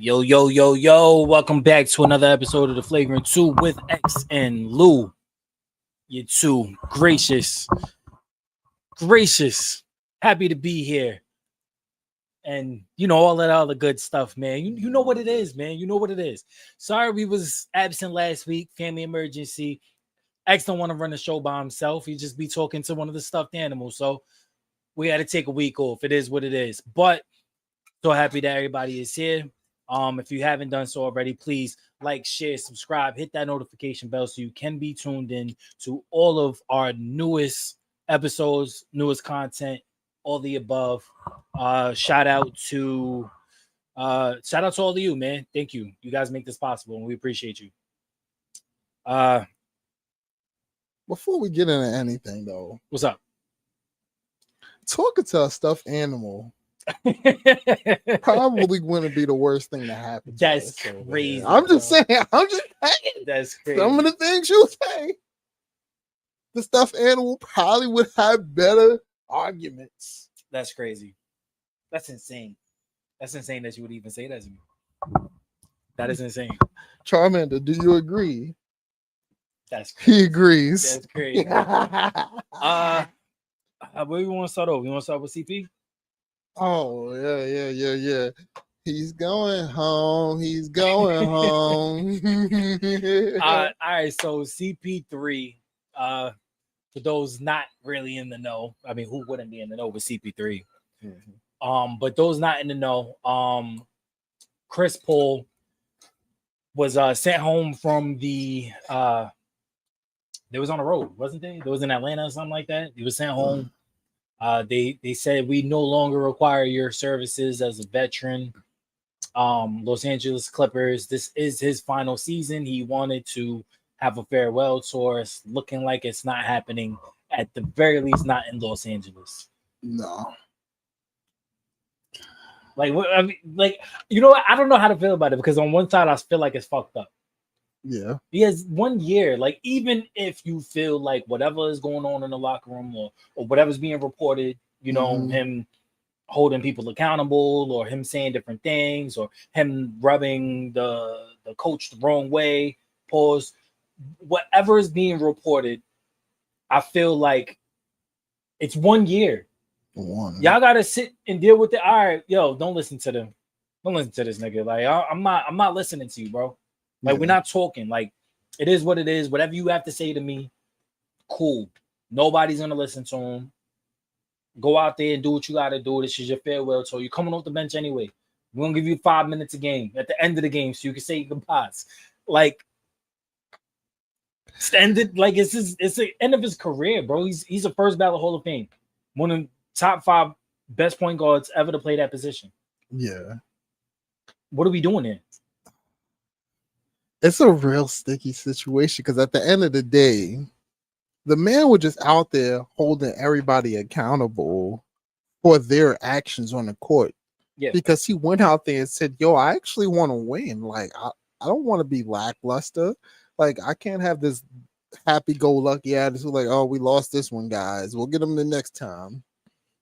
Yo, yo, yo, yo. Welcome back to another episode of the Flagrant Two with X and Lou. You two, gracious. Happy to be here. And all that other good stuff, man. You know what it is, man. You know what it is. Sorry we was absent last week. Family emergency. X don't want to run the show by himself. He just be talking to one of the stuffed animals. So we had to take a week off. It is what it is. But so happy that everybody is here. If you haven't done so already, please like, share, subscribe, hit that notification bell so you can be tuned in to all of our newest episodes, newest content, all the above. Shout out to all of you, man. Thank you. You guys make this possible, and we appreciate you. Before we get into anything, though, What's up? Talking to a stuffed animal probably wouldn't be the worst thing to happen. That's crazy. I'm just saying. That's crazy. Some of the things you say, the stuffed animal probably would have better arguments. That's crazy. That's insane. That's insane that you would even say that to me. That is insane. Charmander, do you agree? That's crazy. He agrees. That's crazy. Where we want to start over? You want to start with CP? Oh, yeah. He's going home. All right, so CP3, for those not really in the know, I mean, who wouldn't be in the know with CP3? Mm-hmm. But those not in the know, Chris Paul was sent home from the they was on the road, wasn't they? They was in Atlanta or something like that. He was sent home. They said we no longer require your services as a veteran. Los Angeles Clippers, this is his final season. He wanted to have a farewell tour. It's looking like it's not happening, at the very least, not in Los Angeles. No. Like, I mean, you know what? I don't know how to feel about it, because on one side I feel like it's fucked up. Yeah. He has 1 year. Like, even if you feel like whatever is going on in the locker room or whatever's being reported, him holding people accountable, or him saying different things, or him rubbing the coach the wrong way, pause, whatever is being reported, I feel like it's 1 year. Y'all gotta sit and deal with it. All right, yo, don't listen to them. Don't listen to this nigga. Like, I'm not listening to you, bro. Like, we're not talking. Like, it is what it is. Whatever you have to say to me, cool. Nobody's gonna listen to him. Go out there and do what you gotta do. This is your farewell tour. You're coming off the bench anyway. We're gonna give you 5 minutes a game at the end of the game so you can say goodbyes. Like, it's ended. Like, it's the end of his career, bro. He's a first ballot Hall of Fame, one of the top 5 best point guards ever to play that position. Yeah. What are we doing here? It's a real sticky situation, because at the end of the day, the man was just out there holding everybody accountable for their actions on the court. Yeah. Because he went out there and said, yo, I actually want to win. Like, I don't want to be lackluster. Like, I can't have this happy-go-lucky attitude like, oh, we lost this one, guys. We'll get them the next time.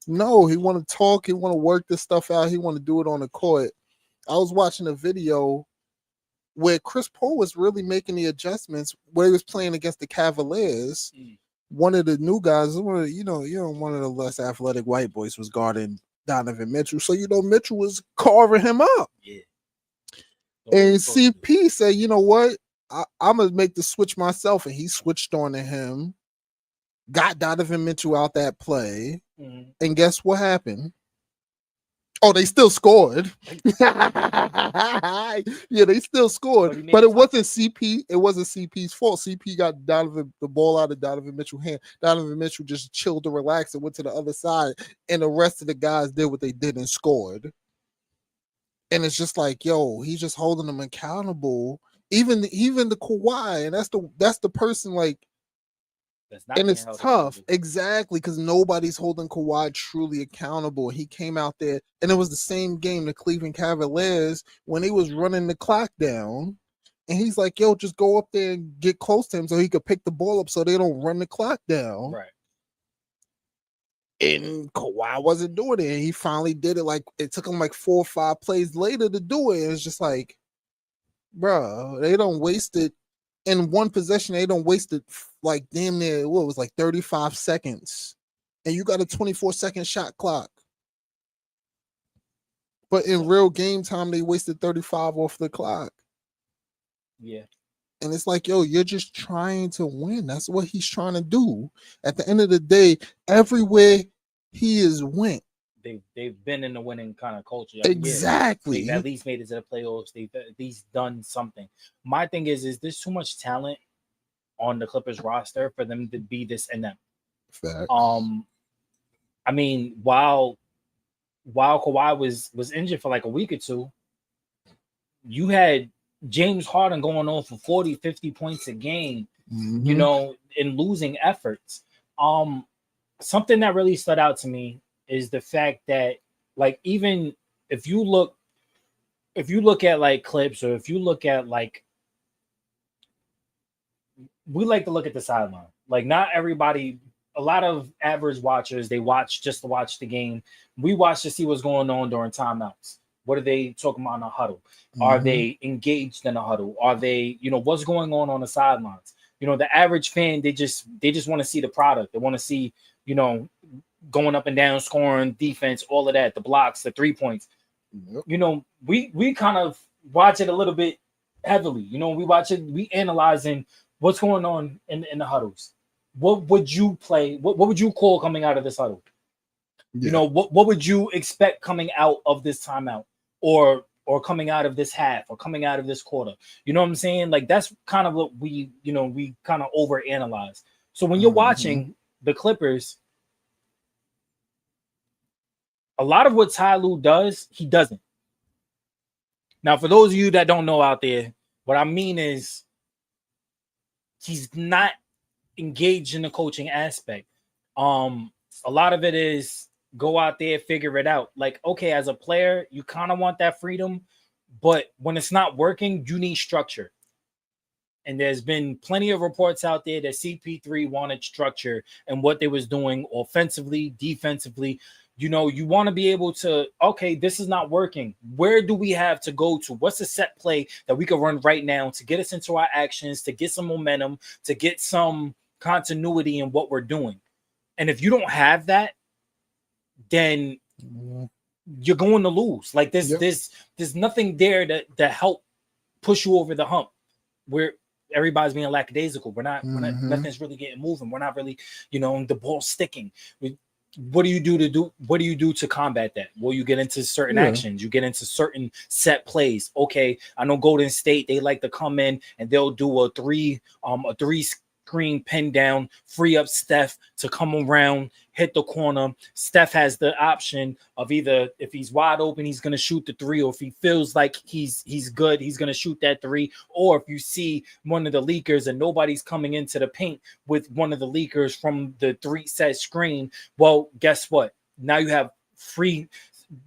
No, he want to talk. He want to work this stuff out. He want to do it on the court. I was watching a video where Chris Paul was really making the adjustments where he was playing against the Cavaliers. One of the new guys, one of the less athletic white boys was guarding Donovan Mitchell. So, Mitchell was carving him up. Yeah. And CP said, you know what? I'm going to make the switch myself. And he switched on to him, got Donovan Mitchell out that play. Mm-hmm. And guess what happened? Oh, they still scored. Yeah, they still scored. But it wasn't CP. It wasn't CP's fault. CP got the ball out of Donovan Mitchell's hand. Donovan Mitchell just chilled and relaxed and went to the other side. And the rest of the guys did what they did and scored. And it's just like, yo, he's just holding them accountable. Even the Kawhi, and that's the person, like, and it's tough, exactly, because nobody's holding Kawhi truly accountable. He came out there, and it was the same game, the Cleveland Cavaliers, when he was running the clock down, and he's like, yo, just go up there and get close to him so he could pick the ball up so they don't run the clock down. Right. And Kawhi wasn't doing it. And he finally did it. Like, it took him like 4 or 5 plays later to do it. And it's just like, bro, they don't waste it in one possession. They don't waste it like damn near, what was like 35 seconds. And you got a 24-second shot clock. But in real game time, they wasted 35 off the clock. Yeah. And it's like, yo, you're just trying to win. That's what he's trying to do. At the end of the day, everywhere he has went, they've been in the winning kind of culture. Exactly. They've at least made it to the playoffs. They've at least done something. My thing is there's too much talent on the Clippers roster for them to be this inept. Facts. I mean, while Kawhi was injured for like a week or two, you had James Harden going on for 40, 50 points a game, you know, in losing efforts. Something that really stood out to me is the fact that, like, even if you look at like clips, or if you look at like, we like to look at the sideline. Like, not everybody, a lot of average watchers, they watch just to watch the game. We watch to see what's going on during timeouts. What are they talking about in a huddle? Are they engaged in a huddle? Are they, you know, what's going on the sidelines? You know, the average fan, they just want to see the product. They want to see, you know, going up and down, scoring, defense, all of that, the blocks, the 3 points. You know, we kind of watch it a little bit heavily. You know, we watch it, we analyzing what's going on in the huddles. What would you play? What would you call coming out of this huddle? Yeah. You know, what would you expect coming out of this timeout, or coming out of this half, or coming out of this quarter? You know what I'm saying? Like, that's kind of what we kind of overanalyze. So when you're watching the Clippers, a lot of what Ty Lue does, he doesn't. Now, for those of you that don't know out there, what I mean is he's not engaged in the coaching aspect. A lot of it is go out there, figure it out. Like, okay, as a player, you kind of want that freedom, but when it's not working, you need structure. And there's been plenty of reports out there that CP3 wanted structure and what they was doing offensively, defensively. You know, you want to be able to, okay, this is not working. Where do we have to go to? What's a set play that we can run right now to get us into our actions, to get some momentum, to get some continuity in what we're doing? And if you don't have that, then you're going to lose. Like, there's nothing there to help push you over the hump. Where everybody's being lackadaisical. We're not nothing's really getting moving. We're not really, you know, the ball sticking. What do you do to combat that? Well, you get into certain actions. You get into certain set plays. Okay, I know Golden State, they like to come in and they'll do a three screen pin down, free up Steph to come around, hit the corner. Steph has the option of either, if he's wide open, he's going to shoot the three, or if he feels like he's good, he's going to shoot that three. Or if you see one of the leakers and nobody's coming into the paint with one of the leakers from the 3-set screen, well, guess what? Now you have free.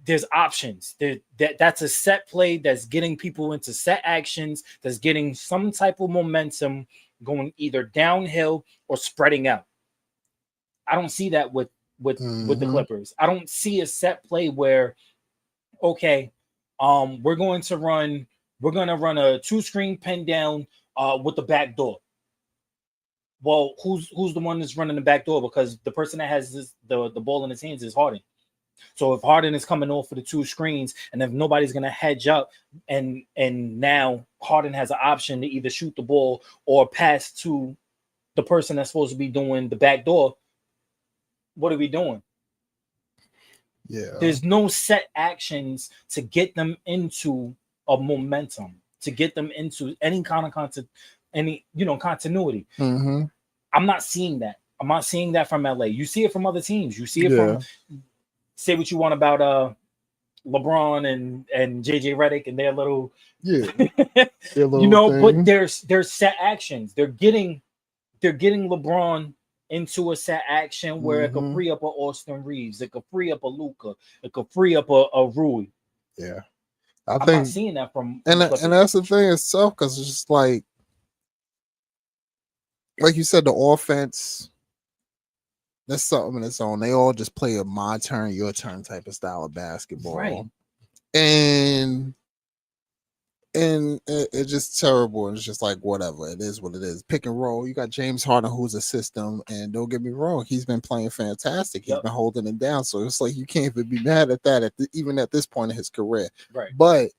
There's options. That's a set play that's getting people into set actions, that's getting some type of momentum, going either downhill or spreading out. I don't see that with the Clippers. I don't see a set play where, okay, we're going to run a 2-screen pin down with the back door. Well, who's the one that's running the back door? Because the person that has the ball in his hands is Harden. So if Harden is coming off for the 2 screens, and if nobody's going to hedge up, and now Harden has an option to either shoot the ball or pass to the person that's supposed to be doing the back door, what are we doing? Yeah. There's no set actions to get them into a momentum, to get them into any kind of continuity. I'm not seeing that. I'm not seeing that from LA. You see it from other teams. You see it from, say what you want about LeBron and JJ Redick and their little you know, thing. But there's set actions. They're getting LeBron into a set action where it could free up a Austin Reeves, it could free up a Luka, it could free up a Rui. Yeah, I'm not seeing that from and that's the thing itself, because it's just like you said, the offense That's something in its own. They all just play a my turn, your turn type of style of basketball. Right. And it's just terrible. It's just like whatever. It is what it is. Pick and roll. You got James Harden, who's a system, and don't get me wrong, he's been playing fantastic. He's been holding it down. So it's like you can't even be mad at that even at this point in his career. Right. But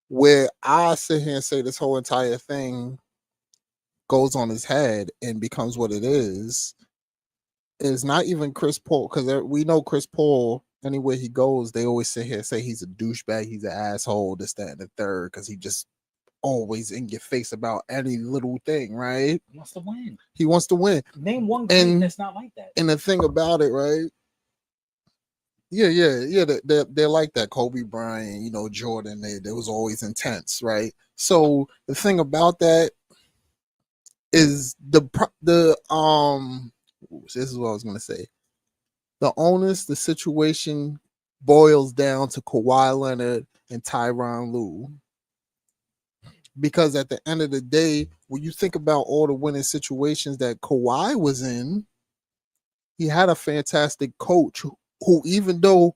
where I sit here and say this whole entire thing goes on his head and becomes what it is not even Chris Paul, because we know Chris Paul, anywhere he goes, they always sit here and say he's a douchebag, he's an asshole, this, that, and the third, because he just always in your face about any little thing, right? He wants to win. He wants to win. Name one great that's not like that. And the thing about it, right? Yeah, they're like that. Kobe Bryant, you know, Jordan, they was always intense, right? So the thing about that is this is what I was gonna say. The onus, the situation boils down to Kawhi Leonard and Tyronn Lue. Because at the end of the day, when you think about all the winning situations that Kawhi was in, he had a fantastic coach who even though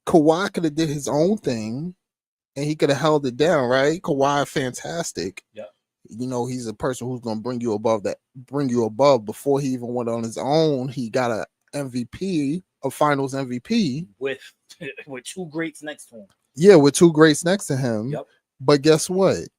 Kawhi could have did his own thing and he could have held it down, right? Kawhi, fantastic. Yeah. You know, he's a person who's gonna bring you above. Before he even went on his own, he got a MVP, a finals MVP. With two greats next to him. Yeah, with two greats next to him. Yep. But guess what?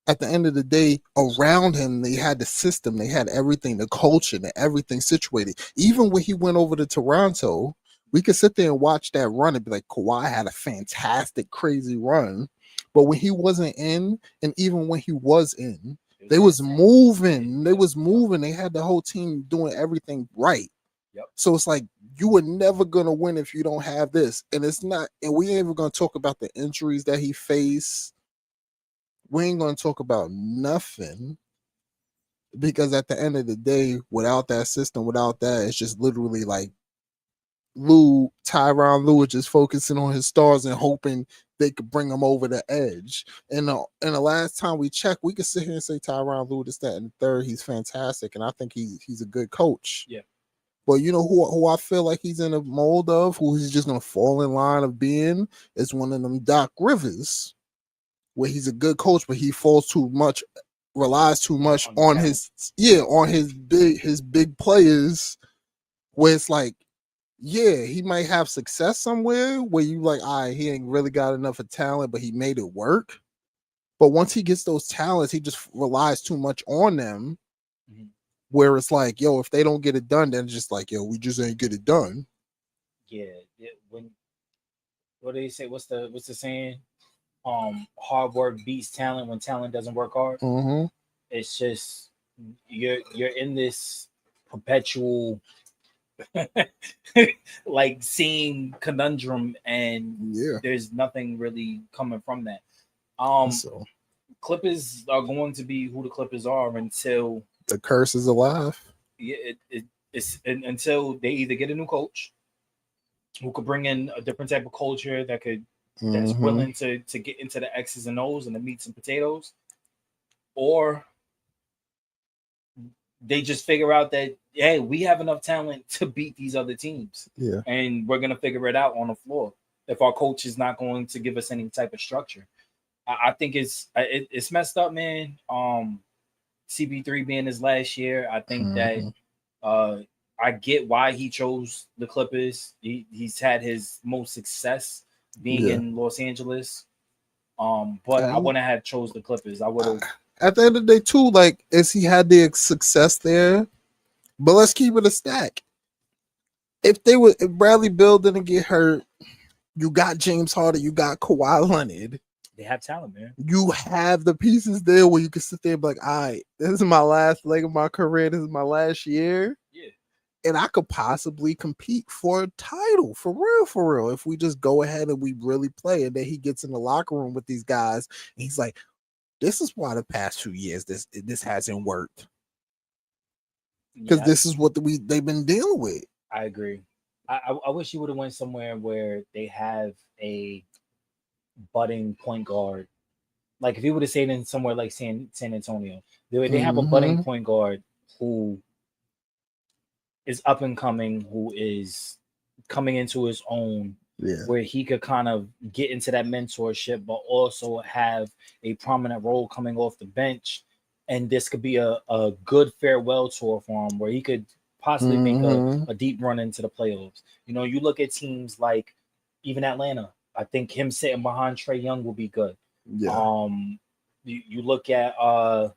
At the end of the day, around him, they had the system, they had everything, the culture, and everything situated. Even when he went over to Toronto, we could sit there and watch that run and be like, Kawhi had a fantastic, crazy run. But when he wasn't in, and even when he was in, they was moving. They was moving. They had the whole team doing everything right. Yep. So it's like you were never gonna win if you don't have this. And it's not, and we ain't even gonna talk about the injuries that he faced. We ain't gonna talk about nothing. Because at the end of the day, without that system, without that, it's just literally like Tyronn Lue just focusing on his stars and hoping they could bring him over the edge. And the last time we checked, we could sit here and say Tyronn Lue, this, that, and the third. He's fantastic, and I think he's a good coach. Yeah. But you know who I feel like he's in a mold of, who he's just gonna fall in line of being, is one of them Doc Rivers, where he's a good coach, but he relies too much on his big players, where it's like, yeah, he might have success somewhere where you like, all right, he ain't really got enough of talent, but he made it work. But once he gets those talents, he just relies too much on them. Mm-hmm. Where it's like, yo, if they don't get it done, then it's just like, yo, we just ain't get it done. Yeah. What do they say? What's the saying? Hard work beats talent when talent doesn't work hard. Mm-hmm. It's just you're in this perpetual like seeing conundrum, and there's nothing really coming from that. Clippers are going to be who the Clippers are until the curse is alive. Yeah, it's until they either get a new coach who could bring in a different type of culture that's willing to get into the X's and O's and the meats and potatoes, or they just figure out that, hey, we have enough talent to beat these other teams. Yeah. And we're going to figure it out on the floor if our coach is not going to give us any type of structure. I think it's messed up, man. CP3 being his last year, I think that I get why he chose the Clippers. He's had his most success being in Los Angeles. But I wouldn't have chose the Clippers. I would have. At the end of the day, too, like, as he had the success there, but let's keep it a stack. If Bradley Beal didn't get hurt, you got James Harden, you got Kawhi Leonard. They have talent, man. You have the pieces there where you can sit there and be like, all right, this is my last leg of my career. This is my last year. Yeah. And I could possibly compete for a title, for real, if we just go ahead and we really play. And then he gets in the locker room with these guys, and he's like, this is why the past 2 years this hasn't worked. Because this is what they've been dealing with. I agree. I wish he would have went somewhere where they have a budding point guard. Like if he would have stayed in somewhere like San Antonio, they have a budding point guard who is up and coming, who is coming into his own, where he could kind of get into that mentorship, but also have a prominent role coming off the bench. And this could be a good farewell tour for him where he could possibly make a deep run into the playoffs. You know, you look at teams like even Atlanta. I think him sitting behind Trae Young will be good. Yeah. You look at Toronto.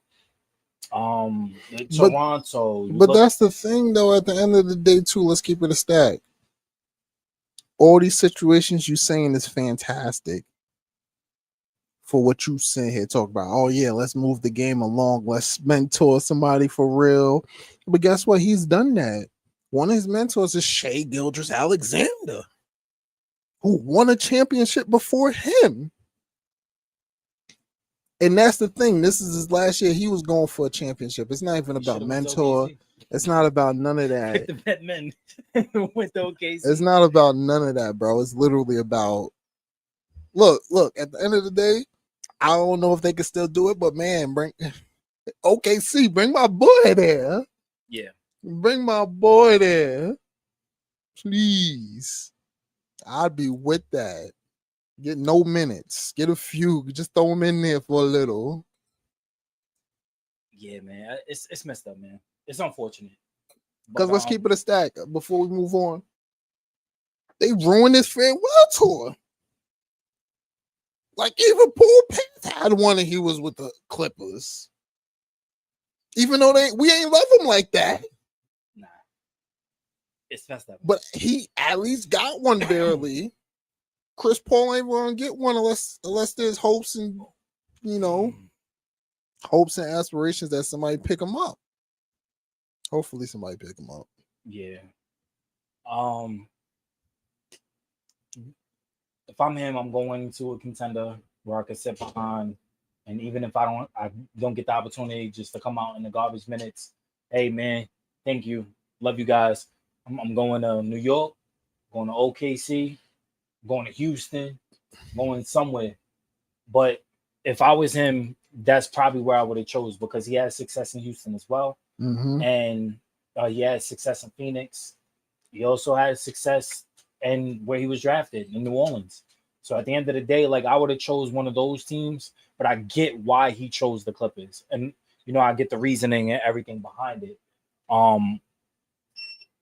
But that's the thing though, at the end of the day, too, let's keep it a stack. All these situations you saying is fantastic for what you sit here talk about. Oh yeah, let's move the game along. Let's mentor somebody for real. But guess what? He's done that. One of his mentors is Shai Gilgeous-Alexander, who won a championship before him. And that's the thing. This is his last year. He was going for a championship. It's not even about mentor. It's not about none of that. The vet men with OKC. It's not about none of that, bro. It's literally about look. At the end of the day, I don't know if they can still do it, but man, bring OKC. Bring my boy there. Yeah, bring my boy there, please. I'd be with that. Get no minutes. Get a few. Just throw them in there for a little. Yeah, man. It's messed up, man. It's unfortunate. Because let's keep it a stack before we move on. They ruined this farewell tour. Like even Paul Pierce had one and he was with the Clippers. Even though we ain't love him like that. Nah. It's messed up. But he at least got one barely. Chris Paul ain't gonna get one unless there's hopes and hopes and aspirations that somebody pick him up. Hopefully somebody pick him up. Yeah. If I'm him, I'm going to a contender where I can sit behind, and even if I don't get the opportunity just to come out in the garbage minutes, hey man, thank you, love you guys. I'm going to New York, going to OKC, going to Houston, going somewhere. But if I was him, that's probably where I would have chose because he had success in Houston as well, and he had success in Phoenix. He also had success and where he was drafted in New Orleans. So at the end of the day, like I would have chose one of those teams, but I get why he chose the Clippers. And I get the reasoning and everything behind it.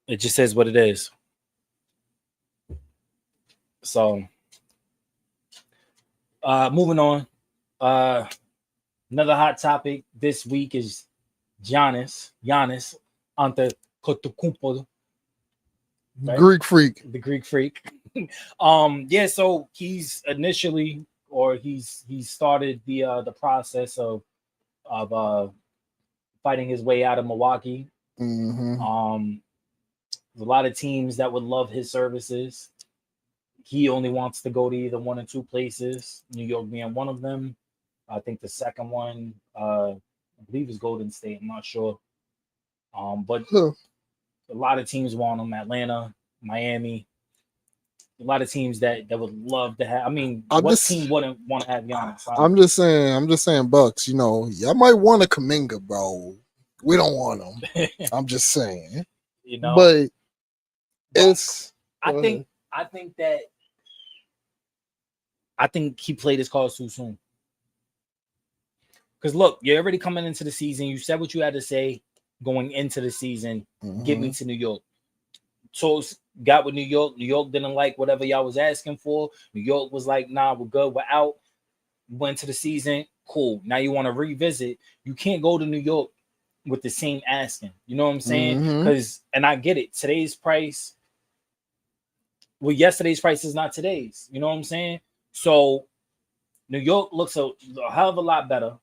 It just says what it is. So moving on. Another hot topic this week is Giannis Antetokounmpo. Right? Greek freak. The Greek freak. Yeah, so he's initially he's started the process of fighting his way out of Milwaukee. There's a lot of teams that would love his services. He only wants to go to either one or two places, New York being one of them. I think the second one, I believe is Golden State. I'm not sure. But a lot of teams want him. Atlanta, Miami. A lot of teams that would love to have. I mean, what team wouldn't want to have Giannis? I'm just saying, Bucks. Y'all might want a Kuminga, bro. We don't want him. I'm just saying. But it's. I think he played his cards too soon. Because look, you're already coming into the season. You said what you had to say going into the season. Get me to New York. So got with New York. New York didn't like whatever y'all was asking for. New York was like, nah, we're good. We're out. Went to the season. Cool. Now you want to revisit. You can't go to New York with the same asking. You know what I'm saying? And I get it. Today's price. Well, yesterday's price is not today's. You know what I'm saying? So New York looks a hell of a lot better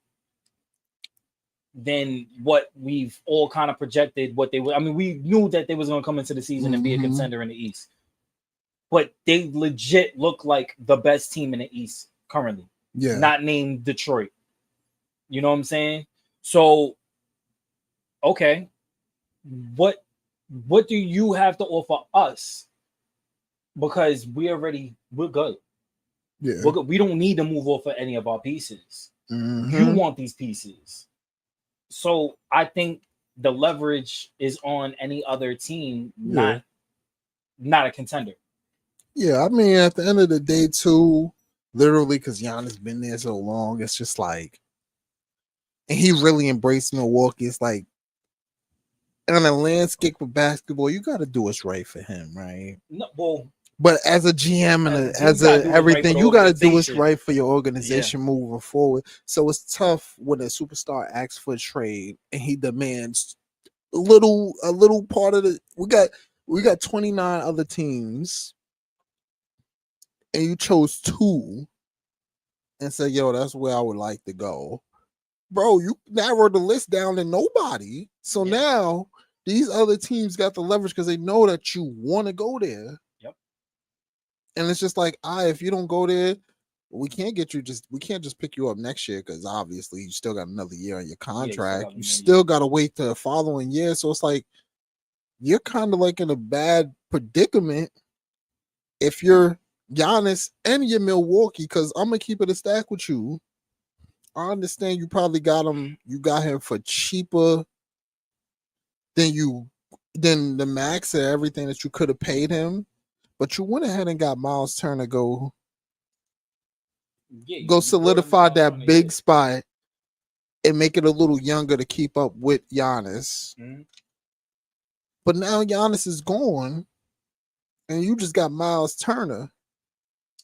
than what we've all kind of projected what they would. I mean, we knew that they was going to come into the season and be a contender in the East. But they legit look like the best team in the East currently. Yeah. Not named Detroit. You know what I'm saying? So, okay. What do you have to offer us? Because we're good. Yeah. We don't need to move off of any of our pieces. You want these pieces. So I think the leverage is on any other team, Yeah. not a contender. Yeah, I mean, at the end of the day, too, literally, because Giannis been there so long, it's just like, and he really embraced Milwaukee. It's like, on a landscape of basketball, you got to do what's right for him, right? No, well, but as a GM and as a everything, you got to do what's right for your Yeah. organization moving forward. So it's tough when a superstar asks for a trade and he demands a little part of the. We got 29 other teams, and you chose 2 and said, "Yo, that's where I would like to go." Bro, you narrowed the list down to nobody. So now these other teams got the leverage because they know that you want to go there. Yep. And it's just like, if you don't go there, we can't just pick you up next year because obviously you still got another year on your contract. You still got to wait the following year. So it's like you're kind of like in a bad predicament if you're Giannis and you're Milwaukee, because I'm gonna keep it a stack with you. I understand you probably got him. You got him for cheaper than the max of everything that you could have paid him, but you went ahead and got Miles Turner go solidify that big spot and make it a little younger to keep up with Giannis. Mm-hmm. But now Giannis is gone, and you just got Miles Turner.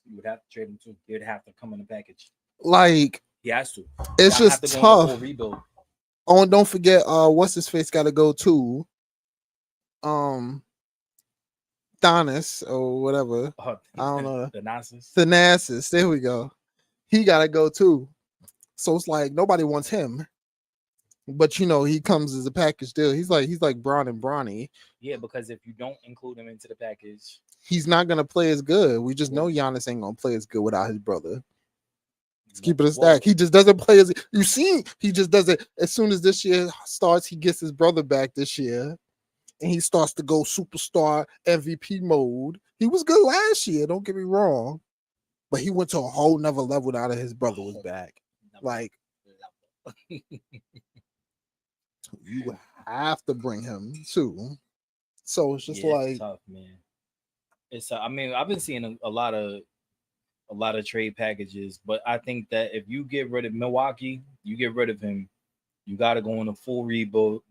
You would have to trade him too. He'd have to come in the package. Like, he has to. It's just tough. Rebuild. Oh, and don't forget, what's his face got to go too. Donis or whatever. I don't know. Thanasis. There we go. He got to go too. So it's like nobody wants him. But he comes as a package deal. He's like Braun and Bronny. Yeah, because if you don't include him into the package, he's not gonna play as good. We just know Giannis ain't gonna play as good without his brother. Let's keep it a stack. He just doesn't play as you see. He just doesn't. As soon as this year starts, he gets his brother back this year, and he starts to go superstar MVP mode. He was good last year. Don't get me wrong, but he went to a whole nother level now that his brother was back. Like, you have to bring him too. So it's just like it's tough, man. It's I mean, I've been seeing a lot of trade packages, but I think that if you get rid of Milwaukee, you get rid of him, you got to go on a full rebuild,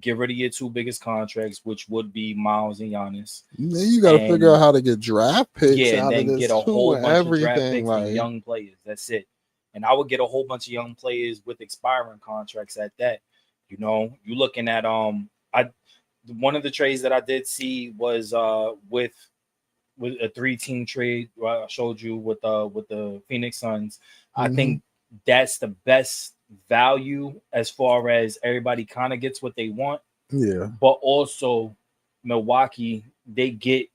get rid of your 2 biggest contracts, which would be Miles and Giannis. Then you got to figure out how to get draft picks out and then of this get a whole bunch of draft picks like, and young players. That's it. And I would get a whole bunch of young players with expiring contracts at that. You're looking at one of the trades that I did see was with a 3-team trade I showed you with the Phoenix Suns. I think that's the best value as far as everybody kind of gets what they want. Yeah. But also Milwaukee, they get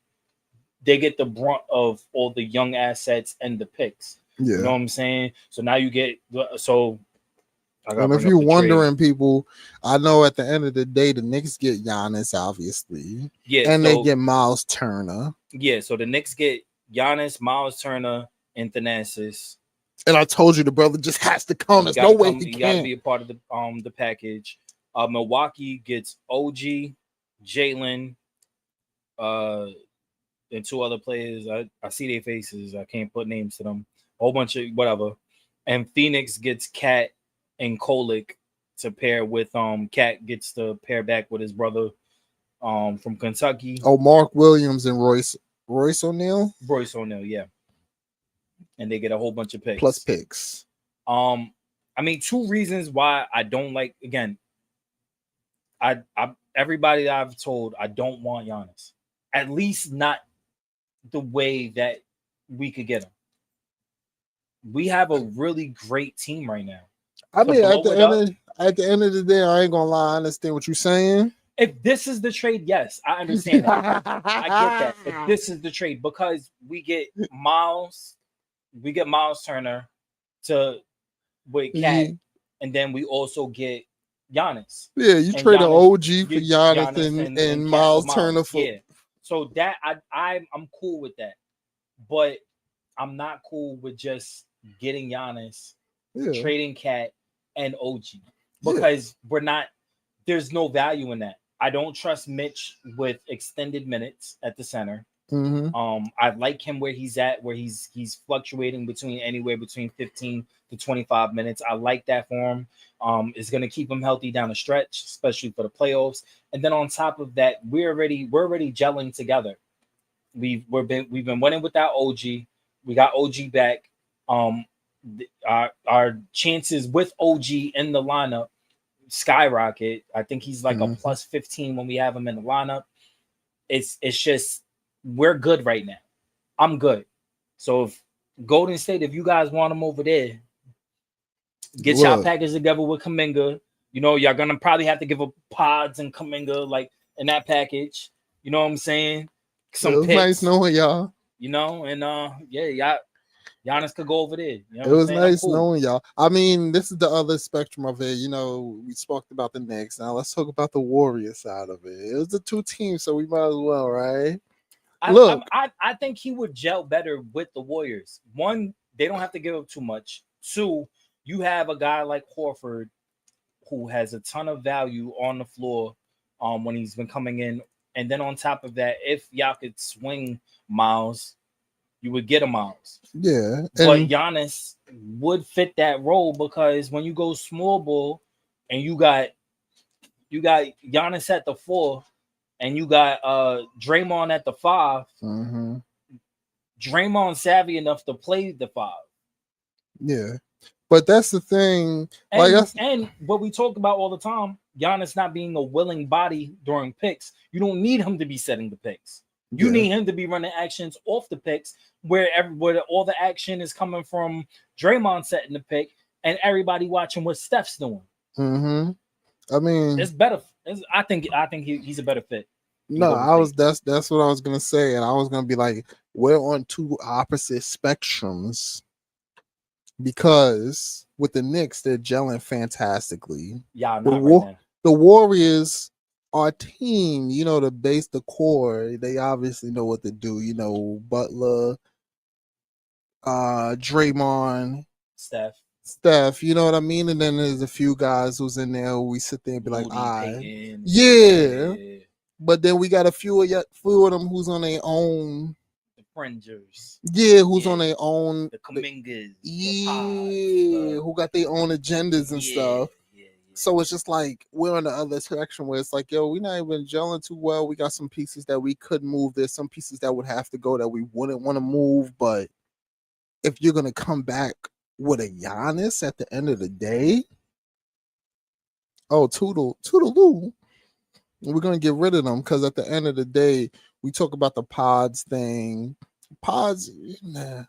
the brunt of all the young assets and the picks. Yeah. You know what I'm saying? So now you get and if you're wondering, people, I know at the end of the day, the Knicks get Giannis, obviously. Yeah. And they get Miles Turner. Yeah, so the Knicks get Giannis, Miles Turner, and Thanasis. And I told you the brother just has to come. There's no way he got to be a part of the package. Milwaukee gets OG, Jalen, and 2 other players. I see their faces. I can't put names to them. A whole bunch of whatever. And Phoenix gets Cat and Kolek to pair with Cat gets to pair back with his brother from Kentucky. Oh, Mark Williams and Royce O'Neal? Royce O'Neal, yeah. And they get a whole bunch of picks. Plus picks. I mean, 2 reasons why I don't like, again, I everybody that I've told I don't want Giannis. At least not the way that we could get him. We have a really great team right now. I mean, at the end of the day, I ain't gonna lie, I understand what you're saying. If this is the trade, yes, I understand that. I get that. If this is the trade, because we get Miles Turner with Cat, and then we also get Giannis. Yeah, you trade an OG for Giannis and Miles Turner for. Yeah. So that I'm cool with that, but I'm not cool with just getting Giannis, trading Cat and OG. because there's no value in that. I don't trust Mitch with extended minutes at the center. I like him where he's at, where he's fluctuating between anywhere between 15 to 25 minutes. I like that for him. It's going to keep him healthy down the stretch, especially for the playoffs. And then on top of that, we're already gelling together. We've been winning without OG. We got OG back. Our chances with OG in the lineup skyrocket. I think he's like a plus 15 when we have him in the lineup. It's just we're good right now. I'm good. So if Golden State, if you guys want him over there, get y'all package together with Kuminga. You know, y'all gonna probably have to give up Pods and Kuminga like in that package. You know what I'm saying? Some it was picks, nice knowing y'all. You know, and y'all Giannis could go over there. You know it was nice knowing y'all. I mean, this is the other spectrum of it. You know, we spoke about the Knicks. Now let's talk about the Warriors side of it. It was the two teams, so we might as well, right? I think he would gel better with the Warriors. One, they don't have to give up too much. Two, you have a guy like Horford who has a ton of value on the floor when he's been coming in. And then on top of that, if y'all could swing Miles, you would get a Miles. Yeah. But Giannis would fit that role because when you go small ball and you got Giannis at the 4 and you got Draymond at the 5, Draymond savvy enough to play the 5. Yeah. But that's the thing. And what we talk about all the time, Giannis not being a willing body during picks. You don't need him to be setting the picks. You need him to be running actions off the picks where all the action is coming from Draymond setting the pick and everybody watching what Steph's doing. I mean, it's better. I think he's a better fit. That's what I was gonna say, and I was gonna be like, we're on two opposite spectrums because with the Knicks, they're gelling fantastically. Yeah, the Warriors. Our team, you know, the base, the core, they obviously know what to do. You know, Butler, Draymond, Steph, you know what I mean? And then there's a few guys who's in there who we sit there and be like, yeah. But then we got a few of them who's on their own. The Frangers. Yeah, who's on their own. The Kumingas. Yeah, who got their own agendas and stuff. So it's just like we're on the other section where it's like, yo, we're not even gelling too well. We got some pieces that we could move. There's some pieces that would have to go that we wouldn't want to move. But if you're gonna come back with a Giannis at the end of the day, toodaloo, we're gonna get rid of them because at the end of the day, we talk about the Pods thing. Pods, nah.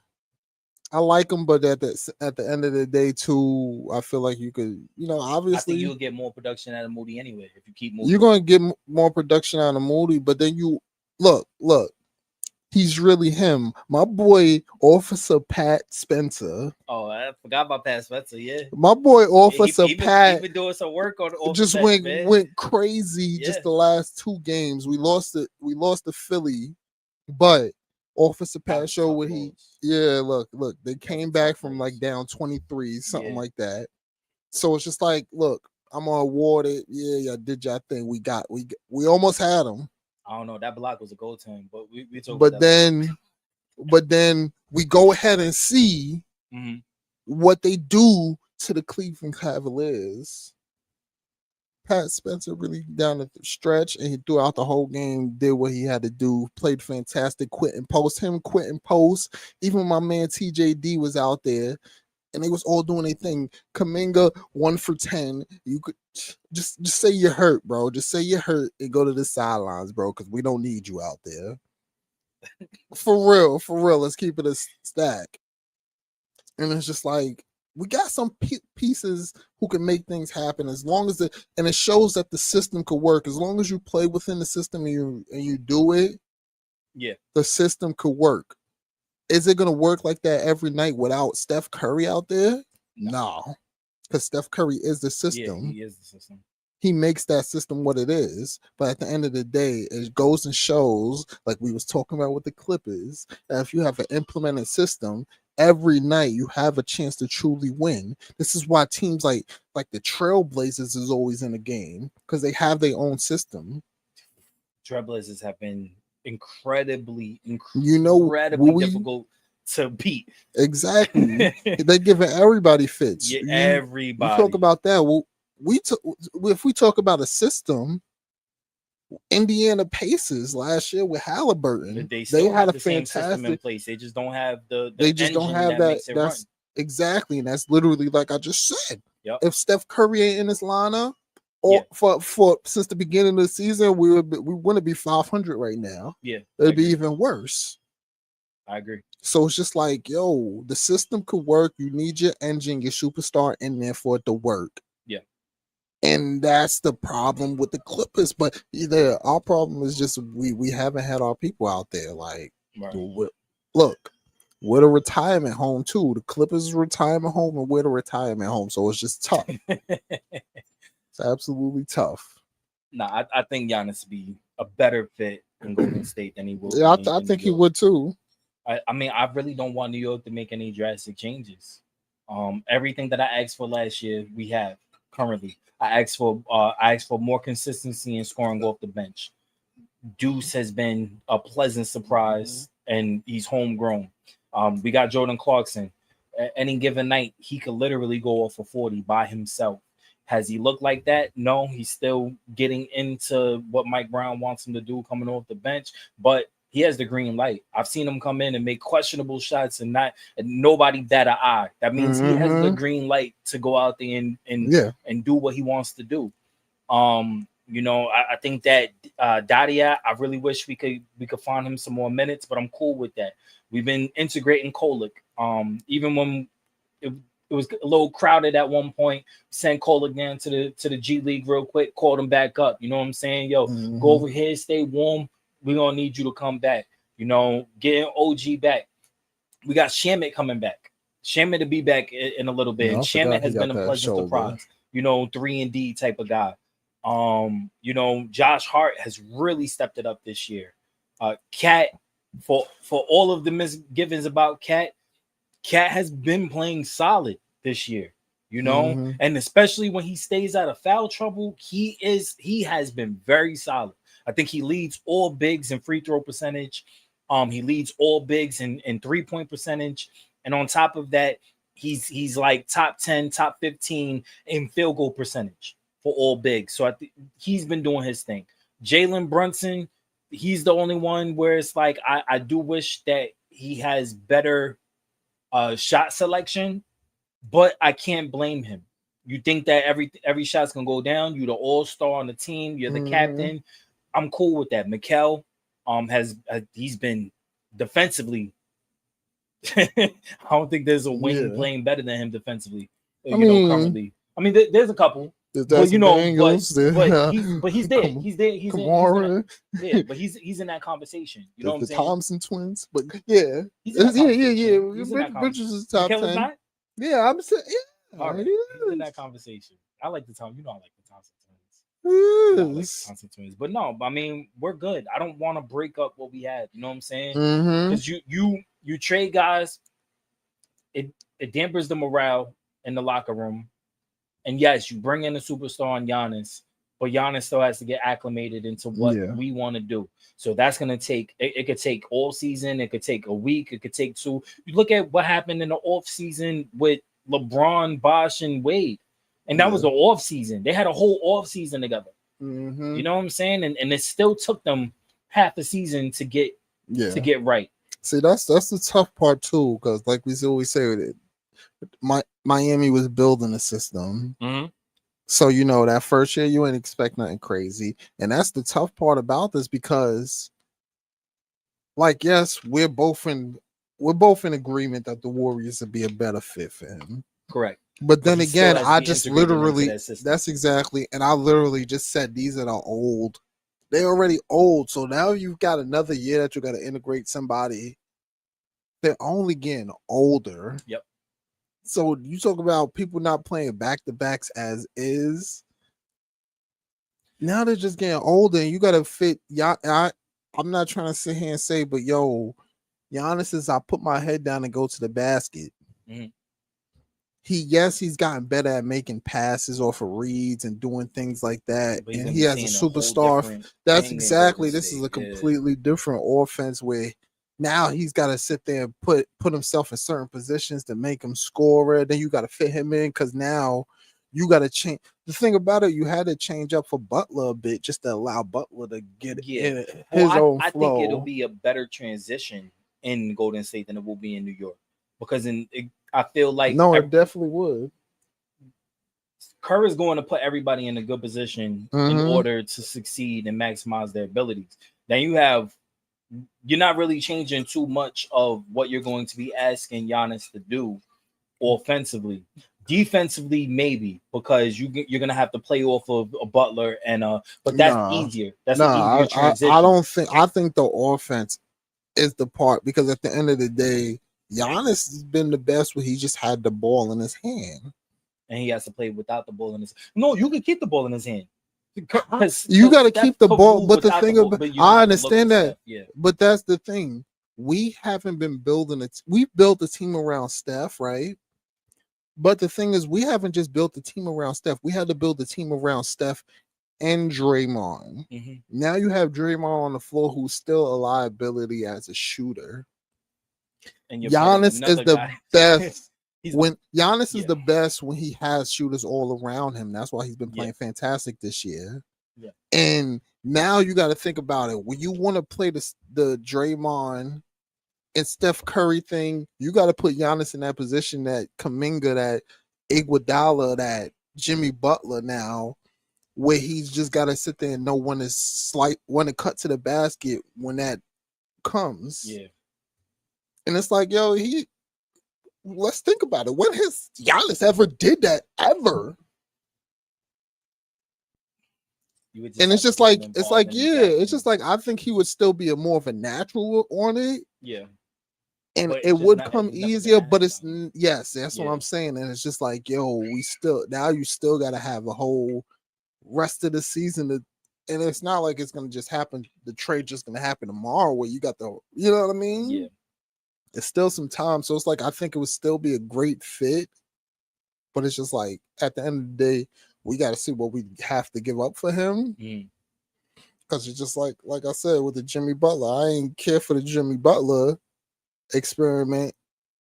I like them, but at the end of the day, too, I feel like you could, you know, obviously. I think you'll get more production out of Moody anyway if you keep moving. You're going to get more production out of Moody, but then you look, he's really him. My boy, Officer Pat Spencer. Oh, I forgot about Pat Spencer, yeah. My boy, Officer Pat. He's been doing some work on the just went crazy just the last 2 games. We lost to Philly, but Officer Pat showed what look, they came back from like down 23, something like that. So it's just like, look, I'm gonna award it. Yeah, did y'all thing. We almost had them. I don't know. That block was a goal team, but we talked about that. But then we go ahead and see what they do to the Cleveland Cavaliers. Pat Spencer really down the stretch, and he throughout the whole game did what he had to do. Played fantastic. Quitting post. Even my man TJD was out there, and they was all doing their thing. Kuminga 1 for 10. You could just say you're hurt, bro. Just say you're hurt and go to the sidelines, bro, because we don't need you out there. For real. Let's keep it a stack. And it's just like, we got some pieces who can make things happen as long as and it shows that the system could work. As long as you play within the system and you do it, the system could work. Is it going to work like that every night without Steph Curry out there? No, because Steph Curry is the system. Yeah, he is the system. He makes that system what it is. But at the end of the day, it goes and shows, like we was talking about with the Clippers, that if you have an implemented system every night you have a chance to truly win. This is why teams like the Trailblazers is always in the game because they have their own system. Trailblazers have been incredibly difficult to beat. Exactly. They're giving everybody fits. Yeah, everybody. You talk about that. Well, if we talk about a system, Indiana Pacers last year with Halliburton, they had a fantastic same system in place. They just don't have the they just don't have that. Makes it run. Exactly, and that's literally like I just said. Yep. If Steph Curry ain't in this lineup, or for since the beginning of the season, we wouldn't be 500 right now. Yeah, it'd be even worse. I agree. So it's just like, yo, the system could work. You need your engine, your superstar in there for it to work. Yeah. And that's the problem with the Clippers. But our problem is just we haven't had our people out there. Like, look, we're the retirement home too. The Clippers is retirement home, and we're the retirement home. So it's just tough. It's absolutely tough. Nah, I think Giannis would be a better fit in Golden State than he will. Yeah, I think he would too. I mean, I really don't want New York to make any drastic changes. Everything that I asked for last year, we have currently. I asked for more consistency in scoring off the bench. Deuce has been a pleasant surprise, and he's homegrown. We got Jordan Clarkson. At any given night, he could literally go off for 40 by himself. Has he looked like that? No, he's still getting into what Mike Brown wants him to do coming off the bench, but he has the green light. I've seen him come in and make questionable shots and nobody bat an eye. That means he has the green light to go out there and do what he wants to do. I think that Dadia, I really wish we could find him some more minutes, but I'm cool with that. We've been integrating Kolek. Even when it was a little crowded at one point, sent Kolek down to the G League real quick, called him back up. You know what I'm saying? Yo, go over here, stay warm. We're going to need you to come back. Getting OG back. We got Shamet coming back. Shamet to be back in a little bit. Shamet has been a pleasant surprise. 3-and-D type of guy. Josh Hart has really stepped it up this year. Cat, for all of the misgivings about Cat has been playing solid this year. And especially when he stays out of foul trouble, he has been very solid. I think he leads all bigs in free throw percentage. He leads all bigs in 3-point percentage. And on top of that, he's like top 10, top 15 in field goal percentage for all bigs. So I think he's been doing his thing. Jalen Brunson, he's the only one where it's like I do wish that he has better shot selection, but I can't blame him. You think that every shot's gonna go down. You're the all-star on the team. You're the captain. I'm cool with that. Mikal he's been defensively. I don't think there's a wing playing better than him defensively. Currently. I mean, there's a couple. But he's there. He's there. He's but he's in that conversation. You know what I'm saying? The Thompson twins, but yeah. Bridges is top 10. Yeah, I'm saying He's in that conversation. I like the Thompson. I like the Thompson twins. But no, I mean, we're good. I don't want to break up what we had. You know what I'm saying? Because you trade guys, it dampers the morale in the locker room. And yes, you bring in a superstar on Giannis, but Giannis still has to get acclimated into what we want to do. So that's going to take, it could take all season. It could take a week. It could take 2. You look at what happened in the off season with LeBron, Bosh, and Wade. And that was the off season. They had a whole off season together. You know what I'm saying? And it still took them half a season to get right. See, that's the tough part too, because like we always say, Miami was building a system. So that first year you ain't expect nothing crazy, and that's the tough part about this because, like, yes, we're both in agreement that the Warriors would be a better fit for him. Correct. But then again, I just literally that's exactly, and I literally just said these are old. They're already old, so now you've got another year that you got to integrate somebody. They're only getting older. Yep. So you talk about people not playing back-to-backs as is. Now they're just getting older, and you got to fit. I'm not trying to sit here and say, but yo, Giannis is I put my head down and go to the basket. Mm-hmm. He's gotten better at making passes off of reads and doing things like that. But And he has a superstar. That's exactly. This is a completely different offense where now he's got to sit there and put himself in certain positions to make him score. Then you got to fit him in because now you got to change. The thing about it, you had to change up for Butler a bit just to allow Butler to get in his own flow. I think it'll be a better transition in Golden State than it will be in New York because I feel like it definitely would. Kerr is going to put everybody in a good position in order to succeed and maximize their abilities. Then you're not really changing too much of what you're going to be asking Giannis to do offensively. Defensively, maybe because you're going to have to play off of a Butler but that's easier. That's an easier transition. I think the offense is the part because at the end of the day, Giannis has been the best when he just had the ball in his hand. And he has to play without the ball in his hand. No, you can keep the ball in his hand. You got to keep the ball. But the thing about I understand that. Yeah. But that's the thing. We haven't been building it. We built a team around Steph, right? But the thing is, we haven't just built the team around Steph. We had to build a team around Steph and Draymond. Mm-hmm. Now you have Draymond on the floor who's still a liability as a shooter. And Giannis is the best. Giannis is the best when he has shooters all around him. That's why he's been playing fantastic this year. Yeah. And now you got to think about it. When you want to play the Draymond and Steph Curry thing, you got to put Giannis in that position, that Kuminga, that Iguodala, that Jimmy Butler now, where he's just got to sit there and know when to cut to the basket when that comes. Yeah. And it's like, yo, let's think about it. When has Giannis ever did that ever? And it's just like, it's just like I think he would still be more of a natural on it. Yeah. And it would come easier, but that's what I'm saying. And it's just like, yo, you still got to have a whole rest of the season and it's not like it's gonna just happen. The trade just gonna happen tomorrow where you got you know what I mean? Yeah. It's still some time. So it's like, I think it would still be a great fit, but it's just like, at the end of the day, we got to see what we have to give up for him. Because it's just like I said, with the Jimmy Butler, I ain't care for the Jimmy Butler experiment